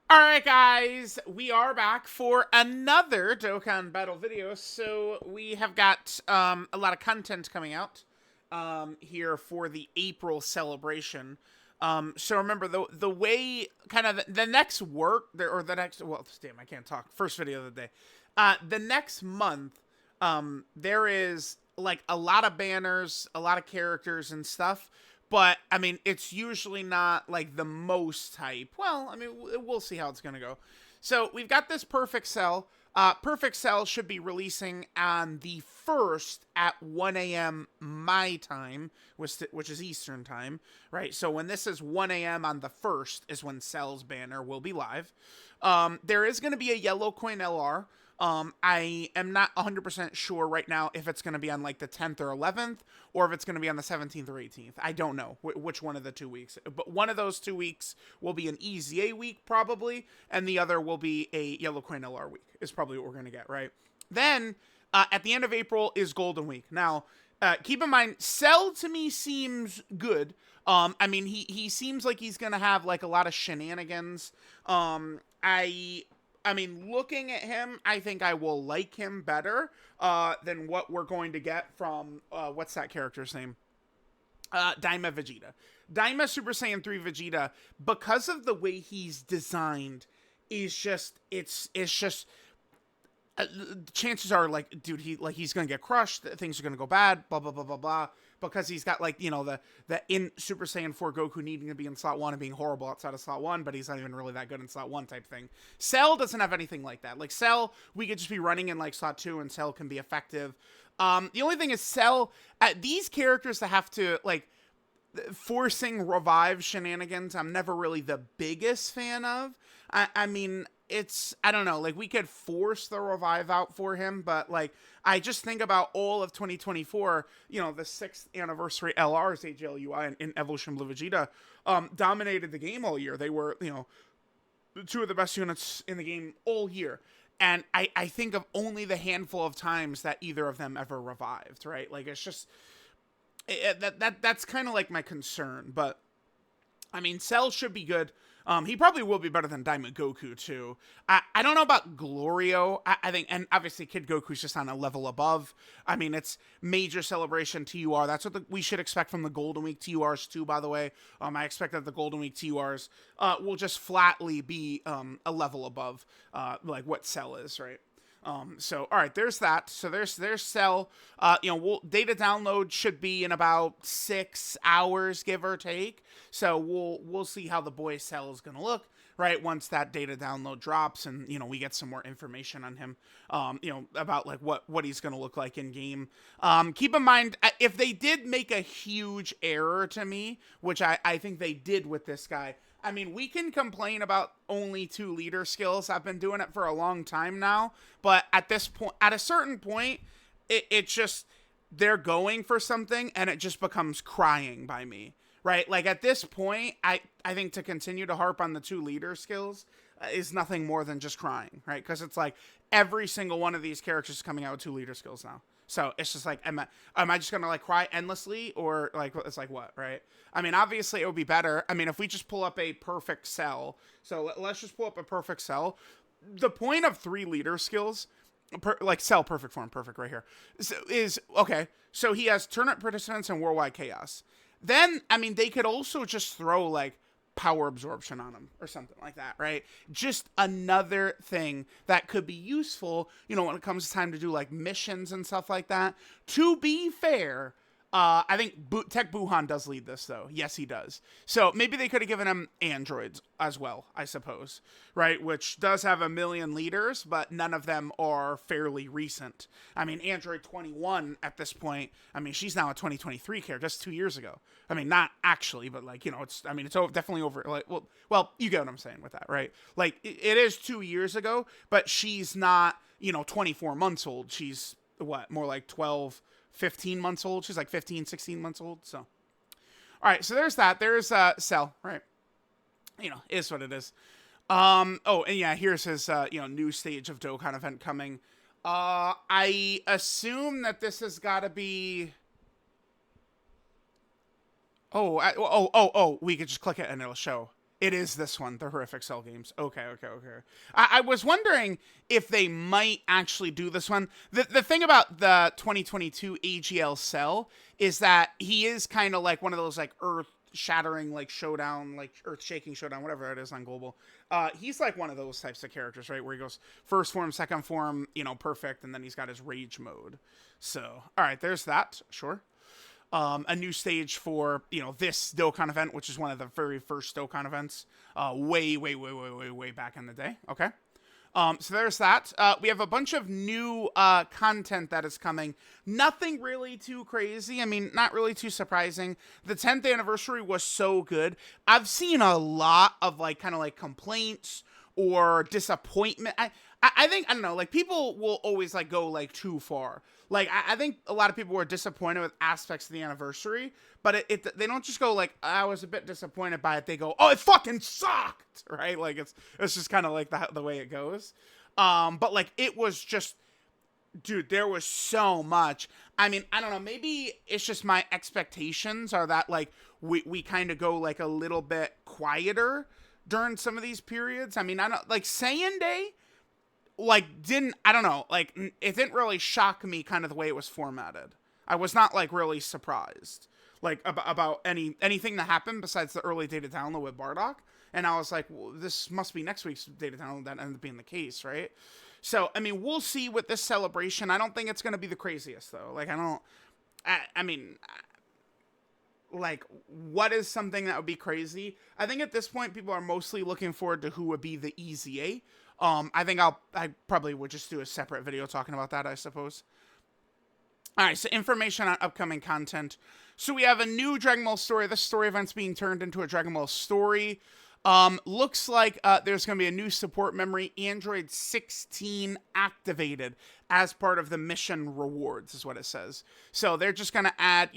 Alright guys, we are back for another Dokkan battle video. So we have got a lot of content coming out here for the April celebration. So remember the way kind of the next work or the next damn, I can't talk. First video of the day. The next month there is like a lot of banners, a lot of characters and stuff. But I mean, it's usually not like the most hype. Well, I mean, we'll see how it's gonna go. So we've got this Perfect Cell. Perfect Cell should be releasing on the 1st at 1 a.m. my time, which is Eastern time, right? So when this is 1 a.m. on the 1st is when Cell's banner will be live. There is going to be a yellow coin LR. I am not 100% sure right now if it's going to be on like the 10th or 11th or if it's going to be on the 17th or 18th. I don't know which one of the 2 weeks. But one of those 2 weeks will be an EZA week probably, and the other will be a Yellow Coin LR week is probably what we're going to get, right? Then at the end of April is Golden Week. Now, keep in mind, Cell to me seems good. I mean, he seems like he's going to have like a lot of shenanigans. I mean, looking at him, I think I will like him better than what we're going to get from, what's that character's name? Daima Vegeta. Daima Super Saiyan 3 Vegeta, because of the way he's designed, it's just, chances are like, dude, he's gonna get crushed, things are gonna go bad, blah blah blah blah blah, because he's got like, you know, the in Super Saiyan 4 Goku needing to be in slot 1 and being horrible outside of slot 1, but he's not even really that good in slot 1 type thing. Cell doesn't have anything like that. Like Cell, we could just be running in like slot 2 and Cell can be effective. The only thing is Cell, these characters that have to like forcing revive shenanigans, I'm never really the biggest fan of. I mean, I don't know, like we could force the revive out for him, but like I just think about all of 2024, you know, the 6th anniversary LRs, AJLUI and Evolution Blue Vegeta dominated the game all year. They were, you know, two of the best units in the game all year. And I think of only the handful of times that either of them ever revived, right? Like it's just that's kind of like my concern. But I mean, Cell should be good. He probably will be better than Daima Goku too. I don't know about Glorio. I think, and obviously Kid Goku's just on a level above. I mean, it's major celebration TUR. That's what we should expect from the Golden Week TURs too. By the way, I expect that the Golden Week TURs will just flatly be a level above like what Cell is, right? So all right, there's that. So there's Cell. You know, data download should be in about 6 hours, give or take. So we'll see how the boy Cell is gonna look, right? Once that data download drops, and you know we get some more information on him. You know, about like what he's gonna look like in game. Keep in mind, if they did make a huge error to me, which I think they did with this guy. I mean, we can complain about only 2 leader skills. I've been doing it for a long time now. But at this point, at a certain point, it just, they're going for something and it just becomes crying by me, right? Like at this point, I think to continue to harp on the 2 leader skills is nothing more than just crying, right? Because it's like every single one of these characters is coming out with 2 leader skills now. So it's just like, am I just gonna like cry endlessly, or like it's like what, right? I mean, obviously it would be better. I mean, if we just pull up a perfect Cell, so let's just pull up a perfect Cell. The point of 3 leader skills, like Cell perfect form, perfect right here, is okay. So he has tournament participants and worldwide chaos. Then I mean, they could also just throw like power absorption on him or something like that, right? Just another thing that could be useful, you know, when it comes time to do like missions and stuff like that. To be fair, I think Tech Buhan does lead this though. Yes, he does. So maybe they could have given him androids as well, I suppose, right? Which does have a million leaders, but none of them are fairly recent. I mean, Android 21 at this point, I mean, she's now a 2023 character, just 2 years ago. I mean, not actually, but like, you know, it's, I mean, it's definitely over, like, well, you get what I'm saying with that, right? Like, it is 2 years ago, but she's not, you know, 24 months old. She's what, more like 12, 15 months old. She's like 15, 16 months old. So, all right. So there's that. There's Cell, right? You know, is what it is. Oh, and yeah, here's his you know, new stage of Dokkan event coming. I assume that this has got to be. Oh, we could just click it and it'll show. It is this one, the Horrific Cell games. Okay, okay, okay. I was wondering if they might actually do this one. The thing about the 2022 AGL Cell is that he is kind of like one of those like earth shattering like showdown, like earth shaking showdown, whatever it is on global. He's like one of those types of characters, right? Where he goes first form, second form, perfect, and then he's got his rage mode. So, all right, there's that. Sure. A new stage for this Dokkan event, which is one of the very first Dokkan events, way back in the day. Okay, so there's that. We have a bunch of new content that is coming. Nothing really too crazy. I mean, not really too surprising. The 10th anniversary was so good. I've seen a lot of like kind of like complaints or disappointment. I think, I don't know, like people will always like go like too far. Like I think a lot of people were disappointed with aspects of the anniversary, but they don't just go like I was a bit disappointed by it. They go, oh, it fucking sucked, right? Like it's just kind of like the way it goes. But like it was just, dude, there was so much. I mean, I don't know, maybe it's just my expectations are that like we kind of go like a little bit quieter during some of these periods. I mean, I don't like Saiyan Day. Like, I don't know, like, it didn't really shock me kind of the way it was formatted. I was not, like, really surprised, like, about anything that happened besides the early data download with Bardock. And I was like, well, this must be next week's data download. That ended up being the case, right? So, I mean, we'll see with this celebration. I don't think it's going to be the craziest, though. Like, I mean, like, what is something that would be crazy? I think at this point, people are mostly looking forward to who would be the EZA. I think I probably would just do a separate video talking about that, I suppose. All right, so information on upcoming content. So we have a new Dragon Ball story. This story event's being turned into a Dragon Ball story. Looks like there's going to be a new support memory, Android 16 activated as part of the mission rewards, is what it says. So they're just going to add,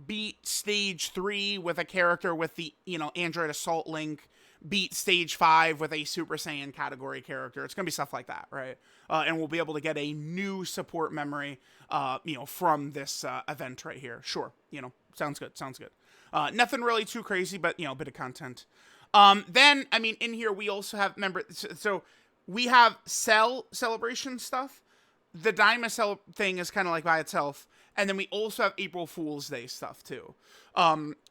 beat stage 3 with a character with the, Android Assault Link. Beat stage 5 with a Super Saiyan category character. It's going to be stuff like that, right? And we'll be able to get a new support memory, from this event right here. Sure, sounds good. Nothing really too crazy, but, a bit of content. Then, I mean, in here we also have, remember, so we have Cell celebration stuff. The Daima Cell thing is kind of like by itself. And then we also have April Fool's Day stuff, too.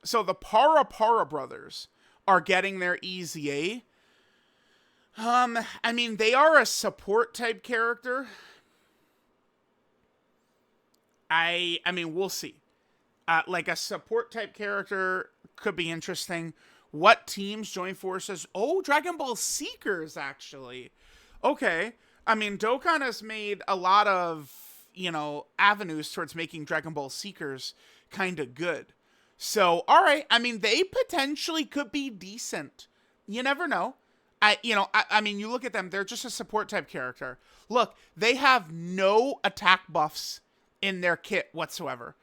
So the Para brothers are getting their EZA. I mean, they are a support type character. I mean, we'll see. Like a support type character could be interesting. What teams join forces? Oh, Dragon Ball Seekers, actually. Okay. I mean, Dokkan has made a lot of, avenues towards making Dragon Ball Seekers kind of good. So, all right. I mean, they potentially could be decent. You never know. I mean, you look at them, they're just a support type character. Look, they have no attack buffs in their kit whatsoever.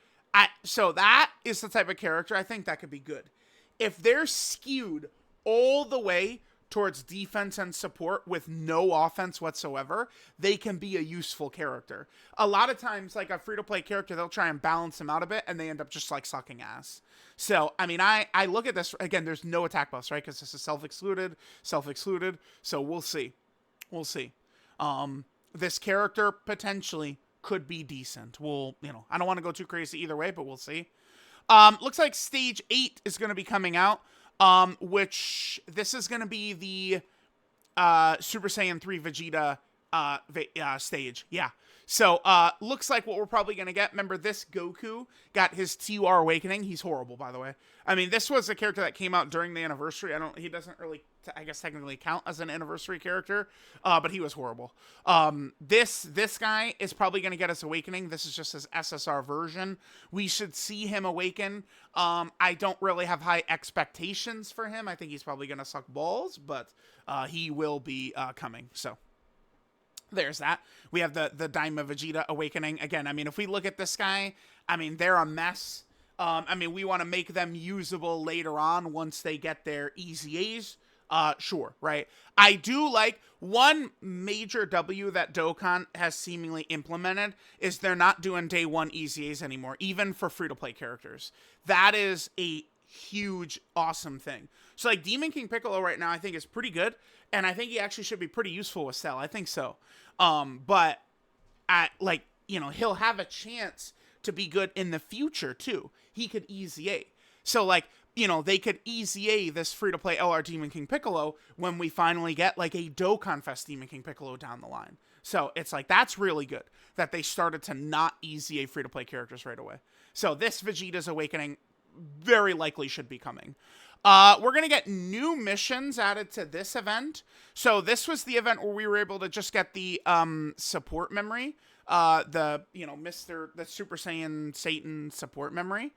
So that is the type of character I think that could be good. If they're skewed all the way towards defense and support with no offense whatsoever, they can be a useful character. A lot of times, like a free-to-play character, they'll try and balance them out a bit, and they end up just, like, sucking ass. So, I mean, I look at this, again, there's no attack buffs, right? Because this is self-excluded, so we'll see. This character, potentially, could be decent. I don't want to go too crazy either way, but we'll see. Looks like Stage 8 is going to be coming out. Which this is going to be the Super Saiyan 3 Vegeta stage. Yeah. So, looks like what we're probably going to get. Remember, this Goku got his TUR Awakening. He's horrible, by the way. I mean, this was a character that came out during the anniversary. He doesn't really, I guess, technically count as an anniversary character, but he was horrible. This guy is probably going to get his Awakening. This is just his SSR version. We should see him awaken. I don't really have high expectations for him. I think he's probably going to suck balls, but he will be coming, so. There's that. We have the Daima Vegeta Awakening. Again, I mean, if we look at this guy, I mean, they're a mess. I mean, we want to make them usable later on once they get their EZAs. Sure, right? I do like one major W that Dokkan has seemingly implemented is they're not doing day one EZAs anymore, even for free-to-play characters. That is a huge, awesome thing. So like Demon King Piccolo right now, I think is pretty good, and I think he actually should be pretty useful with Cell. I think so. But at like, you know, he'll have a chance to be good in the future too. He could easy A. So like, you know, they could easy A this free-to-play LR Demon King Piccolo when we finally get like a Dokkan Fest Demon King Piccolo down the line. So it's like, that's really good that they started to not easy A free-to-play characters right away. So this Vegeta's Awakening very likely should be coming. We're going to get new missions added to this event. So this was the event where we were able to just get the support memory. The Super Saiyan Satan support memory.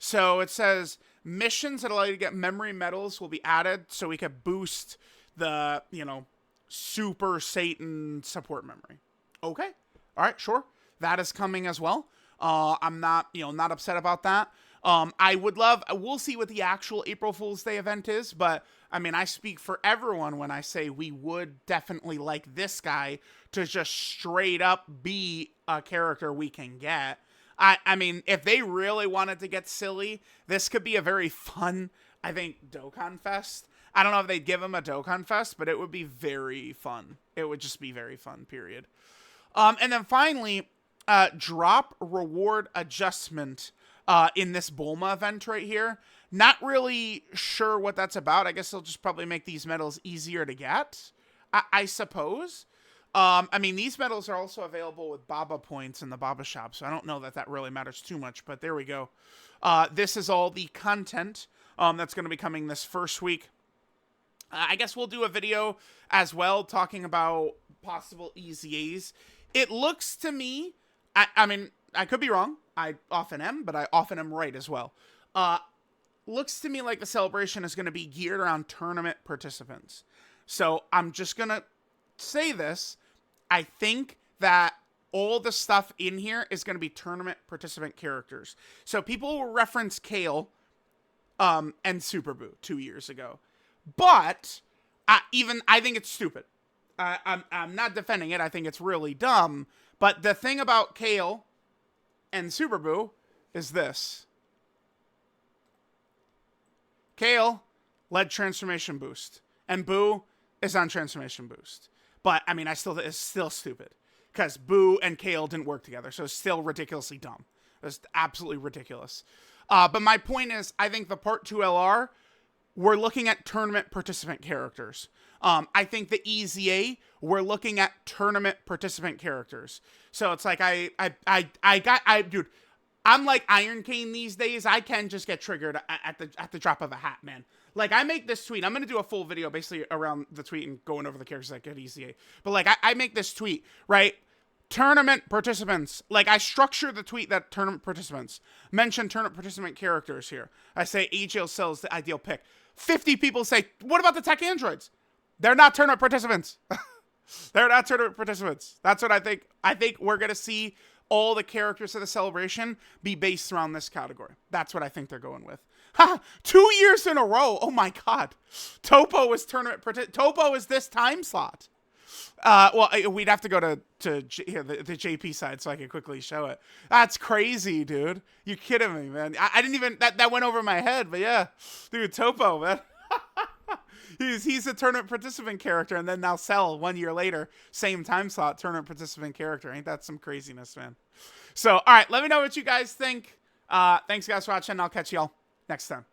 So it says missions that allow you to get memory medals will be added so we could boost the, you know, Super Satan support memory. Okay. All right, sure. That is coming as well. I'm not upset about that. We'll see what the actual April Fool's Day event is, but I mean, I speak for everyone when I say we would definitely like this guy to just straight up be a character we can get. I mean, if they really wanted to get silly, this could be a very fun, I think, Dokkan Fest. I don't know if they'd give him a Dokkan Fest, but it would be very fun. It would just be very fun, period. And then finally, drop reward adjustment in this Bulma event right here. Not really sure what that's about. I guess they'll just probably make these medals easier to get, I suppose. I mean, these medals are also available with Baba points in the Baba shop, so I don't know that that really matters too much, but there we go. This is all the content that's going to be coming this first week. I guess we'll do a video as well talking about possible EZAs. It looks to me, I mean, I could be wrong. I often am, but I often am right as well. Looks to me like the celebration is going to be geared around tournament participants. So I'm just going to say this. I think that all the stuff in here is going to be tournament participant characters. So people will reference Kale and Super Boo 2 years ago. But I think it's stupid. I'm not defending it. I think it's really dumb. But the thing about Kale and Super Boo is this. Kale led Transformation Boost, and Boo is on Transformation Boost. But, I mean, it's still stupid, because Boo and Kale didn't work together, so it's still ridiculously dumb. It's absolutely ridiculous. But my point is, I think the Part 2 LR, we're looking at tournament participant characters. I think the EZA, we're looking at tournament participant characters. So it's like, dude, I'm like Iron Cane these days. I can just get triggered at the drop of a hat, man. Like, I make this tweet. I'm going to do a full video basically around the tweet and going over the characters that get EZA. But, like, I make this tweet, right? Tournament participants. Like, I structure the tweet that tournament participants. Mention tournament participant characters here. I say AJL Cell is the ideal pick. 50 people say, what about the tech androids? They're not tournament participants. They're not tournament participants. That's what I think. I think we're going to see all the characters of the celebration be based around this category. That's what I think they're going with. Ha! 2 years in a row. Oh my God. Topo is tournament participant. Topo is this time slot. Well, we'd have to go to the JP side so I could quickly show it. That's crazy, dude. You kidding me, man? I didn't even, that went over my head, but yeah. Dude, Topo, man. He's a tournament participant character, and then now Cell 1 year later, same time slot, tournament participant character. Ain't that some craziness, man? So, all right, let me know what you guys think. Thanks, guys, for watching. I'll catch y'all next time.